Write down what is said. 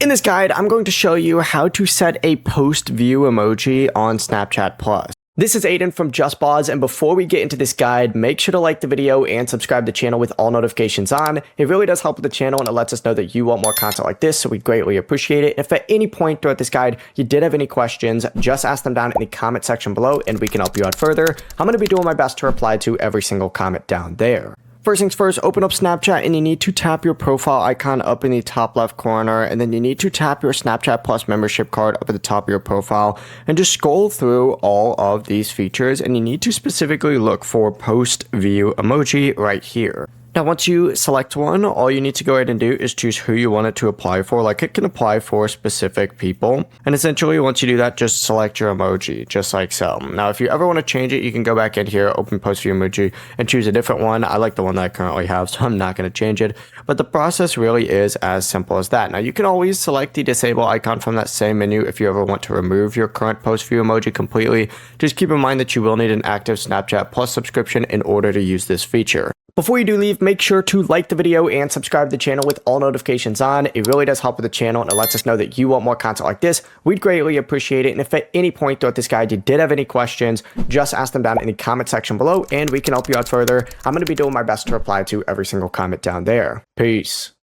In this guide, I'm going to show you how to set a post view emoji on Snapchat Plus. This is Aiden from JustBoz, and before we get into this guide, make sure to like the video and subscribe to the channel with all notifications on. It really does help with the channel and it lets us know that you want more content like this, so we greatly appreciate it. If at any point throughout this guide you did have any questions, just ask them down in the comment section below and we can help you out further. I'm going to be doing my best to reply to every single comment down there. First things first, open up Snapchat and you need to tap your profile icon up in the top left corner, and then you need to tap your Snapchat Plus membership card up at the top of your profile and just scroll through all of these features, and you need to specifically look for post view emoji right here. Now, once you select one, all you need to go ahead and do is choose who you want it to apply for. Like, it can apply for specific people. And essentially, once you do that, just select your emoji, just like so. Now, if you ever want to change it, you can go back in here, open post view emoji, and choose a different one. I like the one that I currently have, so I'm not going to change it. But the process really is as simple as that. Now, you can always select the disable icon from that same menu if you ever want to remove your current post view emoji completely. Just keep in mind that you will need an active Snapchat Plus subscription in order to use this feature. Before you do leave, make sure to like the video and subscribe to the channel with all notifications on. It really does help with the channel and it lets us know that you want more content like this. We'd greatly appreciate it. And if at any point throughout this guide you did have any questions, just ask them down in the comment section below and we can help you out further. I'm going to be doing my best to reply to every single comment down there. Peace.